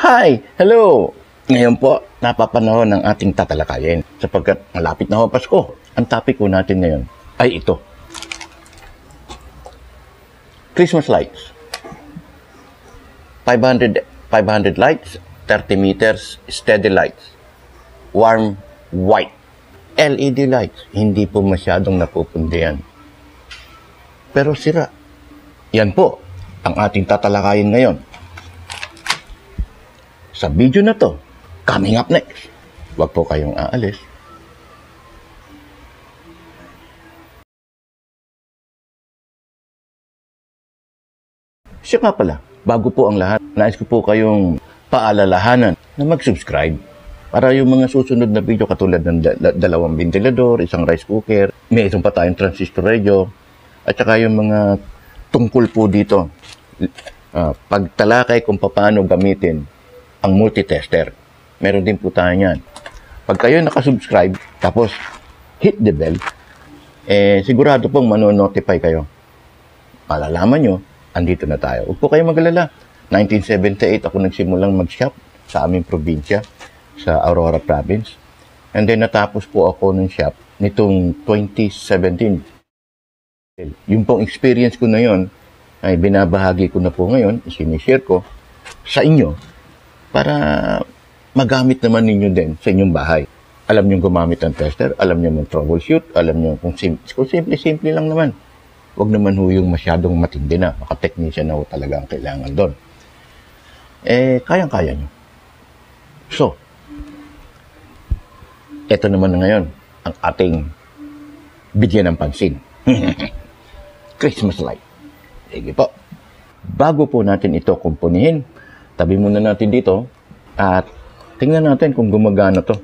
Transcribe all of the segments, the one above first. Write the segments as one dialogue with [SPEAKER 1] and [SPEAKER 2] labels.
[SPEAKER 1] Hi! Hello! Ngayon po, napapanahon ng ating tatalakayin sapagkat malapit na ho Pasko. Ang topic ko natin ngayon ay ito. Christmas lights. 500 lights, 30 meters, steady lights. Warm white. LED lights. Hindi po masyadong napupundihan. Pero sira. Yan po ang ating tatalakayin ngayon. Sa video na to, coming up next. Huwag po kayong aalis. Siya nga pala, bago po ang lahat, nais ko po kayong paalalahanan na mag-subscribe para yung mga susunod na video katulad ng dalawang ventilador, isang rice cooker, may isang pa tayong transistor radio, at saka yung mga tungkol po dito, pagtalakay kung paano gamitin ang multitester. Meron din po tayo yan. Pag kayo nakasubscribe, tapos hit the bell, sigurado pong manonotify kayo. Malalaman nyo, andito na tayo. Huwag po kayo mag-alala. 1978 ako nagsimulang mag-shop sa aming probinsya, sa Aurora Province. And then natapos po ako ng shop nitong 2017. Yung pong experience ko na yon ay binabahagi ko na po ngayon, sinishare ko sa inyo para magamit naman ninyo din sa inyong bahay. Alam nyo gumamit ng tester, alam nyo mag-troubleshoot, alam nyo kung simple-simple lang naman. Huwag naman ho yung masyadong matindi na, maka-technician na ho talaga ang kailangan doon. Kayang-kaya nyo. So, eto naman na ngayon, ang ating bigyan ng pansin. Christmas light. Sige po. Bago po natin ito kumpunihin, tabi muna natin dito at tingnan natin kung gumagana to.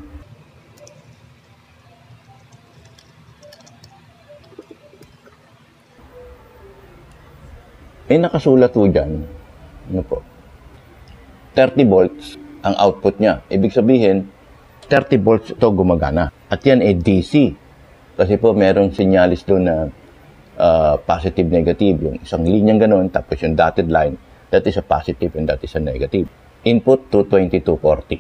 [SPEAKER 1] May nakasulat po dyan, ano po, 30 volts ang output niya. Ibig sabihin, 30 volts ito gumagana. At yan ay DC. Kasi po merong sinyalis doon na positive, negative. Yung isang linyang ganoon, tapos yung dotted line, that is a positive and that is a negative. Input 220, 240.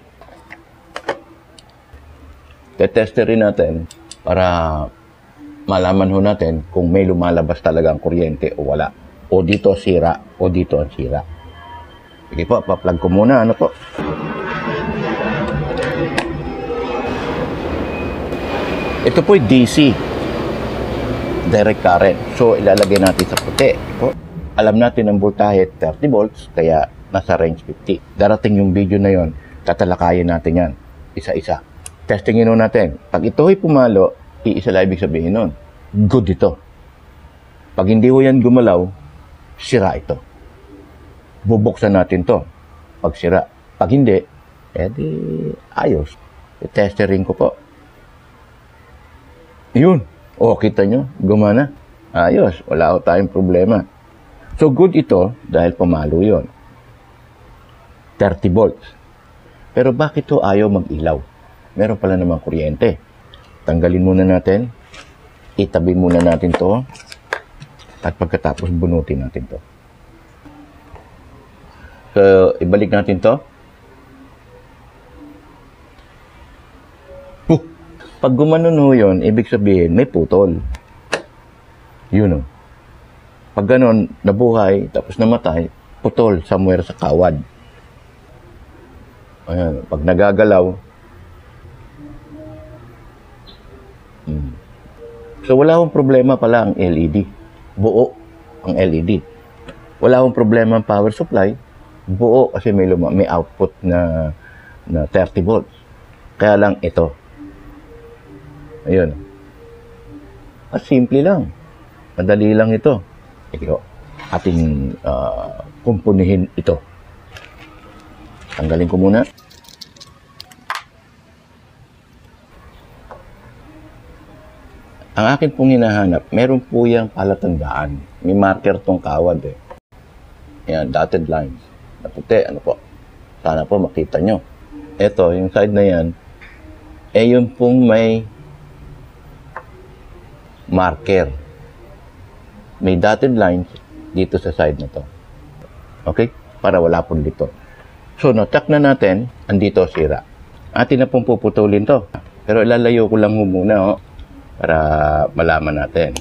[SPEAKER 1] Tetester rin natin para malaman ho natin kung may lumalabas talagang kuryente o wala. O dito sira, o dito ang sira. Sige po, pa-plug ko muna. Ano po? Ito po ay DC. Direct current. So, ilalagay natin sa puti. Po. Alam natin ang voltahe 30 volts, kaya nasa range 50. Darating yung video na yon, tatalakayin natin yan. Isa-isa. Testingin nun natin. Pag ito ay pumalo, iisa lang ibig sabihin nun. Good ito. Pag hindi ho yan gumalaw, sira ito. Bubuksan natin to. Pag sira. Pag hindi, edi ayos. Testering ko po. Yun. O, kita nyo, gumana. Ayos. Wala ho tayong problema. So, good ito dahil pumalo yun. 30 volts. Pero bakit ito ayaw mag-ilaw? Meron pala namang kuryente. Tanggalin muna natin. Itabi muna natin to. At pagkatapos bunutin natin to. So, ibalik natin to. Pag gumanon ho yun, ibig sabihin may putol. Yun o. Pag ganon, nabuhay, tapos namatay, putol somewhere sa kawad. Ayan, pag nagagalaw, so wala akong problema pala ang LED. Buo ang LED. Wala akong problema ang power supply. Buo kasi may output na 30 volts. Kaya lang ito. Ayun. At simple lang. Madali lang ito. Ito. Ating kumpunihin ito. Tanggalin ko muna. Ang akin pong hinahanap, meron po yung palatandaan. May marker tong kawad eh. Yan, dotted lines. Naputi, ano po. Sana po makita nyo. Ito, yung side na yan, yung pong may marker. May dotted lines dito sa side na to. Okay? Para wala pong dito. So, na-check na natin, andito sira. Atin na pong puputulin to. Pero ilalayo ko lang muna, para malaman natin.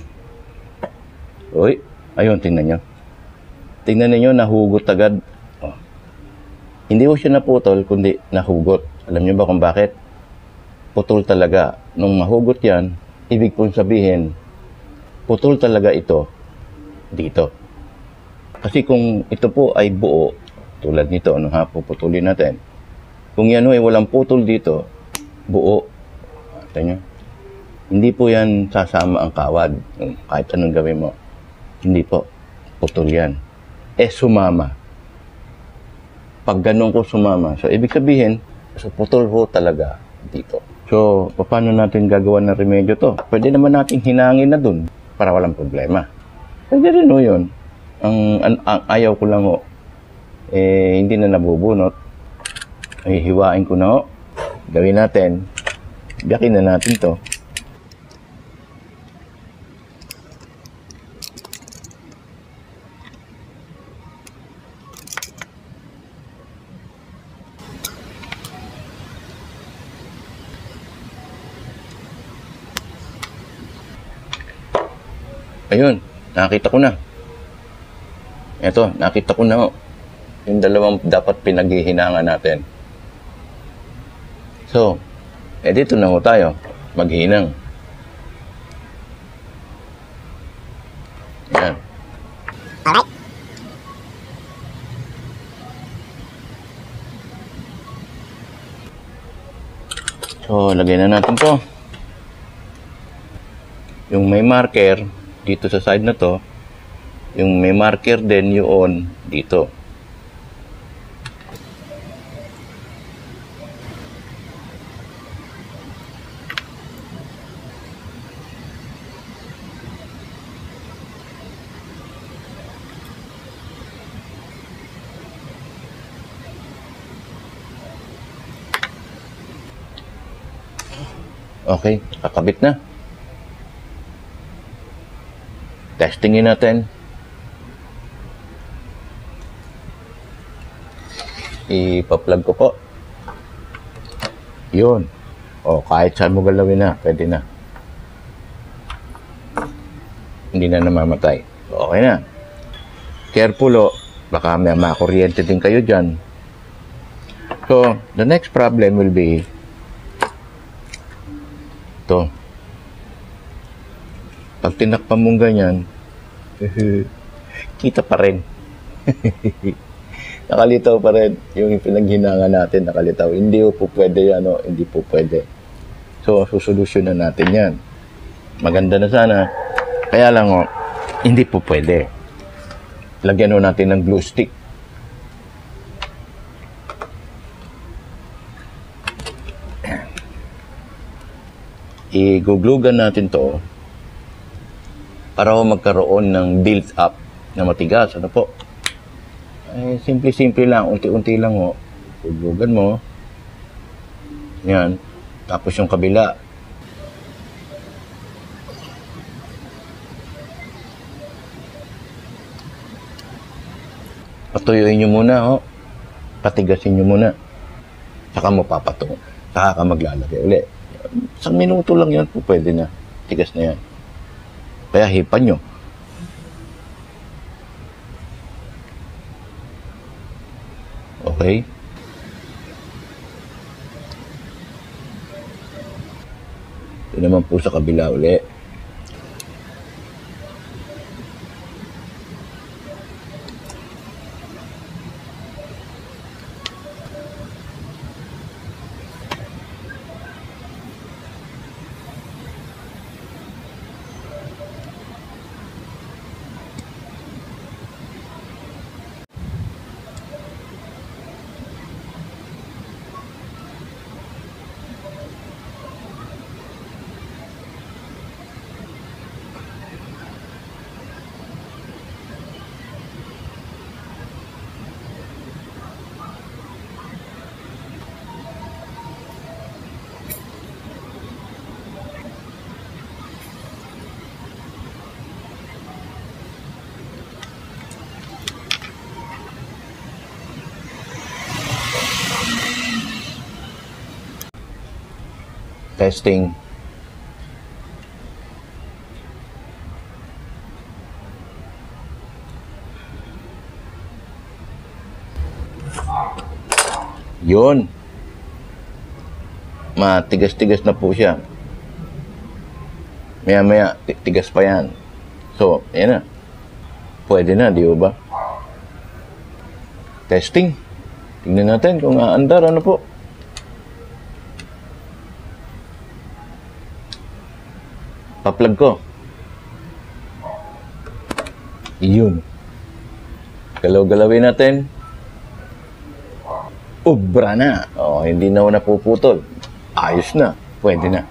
[SPEAKER 1] Uy, ayun, tingnan nyo. Tingnan niyo, nahugot agad. Oh. Hindi ko siya naputol, kundi nahugot. Alam niyo ba kung bakit? Putol talaga. Nung mahugot yan, ibig kong sabihin, putol talaga ito dito. Kasi kung ito po ay buo, tulad nito, puputulin natin. Kung yan ay walang putol dito, buo. Tingnan nyo. Hindi po yan sasama ang kawad. Kahit anong gawin mo. Hindi po. Putol yan. Sumama. Pag ganun ko sumama. So, ibig sabihin, putol ho talaga dito. So, paano natin gagawa ng remedyo to? Pwede naman natin hinangin na dun para walang problema. Pwede rin ho yun. Ang ayaw ko lang ho, hindi na nabubunot. Hihiwain ko na ho. Gawin natin. Biyakin na natin to. Ayun, nakita ko na. Ito, nakita ko na. Yung dalawang dapat pinaghihinangan natin. So, dito na ho tayo. Maghinang. Yan.
[SPEAKER 2] Alright.
[SPEAKER 1] So, lagay na natin to. Yung may marker, dito sa side na to, yung may marker din yun dito. Okay, kakabit na. Testingin natin. Ipa-plug ko po. Yun. O, kahit saan mo galawin na, pwede na. Hindi na namamatay. Okay na. Careful o. Baka may makuryente din kayo dyan. So, the next problem will be ito. Pag tinakpan mong ganyan, kita pa rin. Nakalitaw pa rin. Yung pinaghinanga natin, nakalitaw. Hindi po pwede yan, hindi po pwede. So, susolusyonan natin yan. Maganda na sana. Kaya lang, hindi po pwede. Lagyan natin ng glue stick. I-guglugan natin to para magkaroon ng build-up na matigas. Ano po? Simple-simple lang. Unti-unti lang ho. Guglugan mo. Yan. Tapos yung kabila. Patuyuin nyo muna ho. Patigasin nyo muna. Saka mo papatong. Saka ka maglalagay ulit. Isang minuto lang yan po, pwede na. Tigas na yan. Kaya hipan nyo. Okay? Ito naman po sa kabila ulit. Testing. Yun. Matigas-tigas na po siya. Maya-maya, tigas pa yan. So, ayan na. Pwede na, di ba? Testing. Tingnan natin kung aandar, ano po. Pa-plug ko. Yun. Galaw-galawin natin. Ubra na. Oh, hindi na napuputol. Ayos na. Pwede na.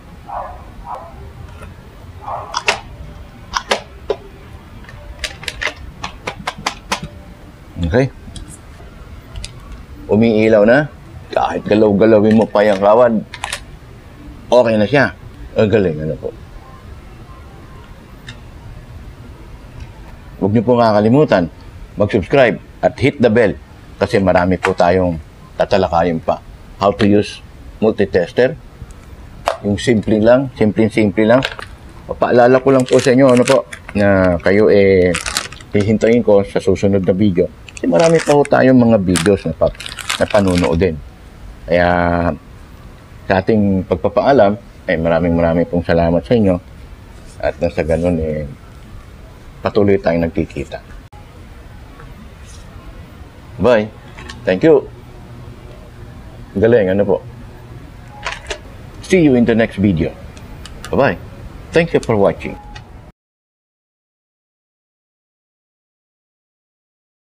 [SPEAKER 1] Okay. Umiilaw na. Kahit galaw-galawin mo pa yung kawad, okay na siya. Ang galing, ano po. Huwag niyo po kakalimutan mag-subscribe at hit the bell kasi marami po tayong tatalakayin pa. How to use multitester. Yung simple lang, simple lang. Papaalala ko lang po sa inyo, ano po, na kayo hihintayin ko sa susunod na video. Kasi marami pa po tayong mga videos na panunood din. Kaya sa ating pagpapaalam, maraming pong salamat sa inyo. At nasa ganun, patuloy tayong nagkikita. Bye. Thank you. Galing, ano po. See you in the next video. Bye-bye. Thank you for watching.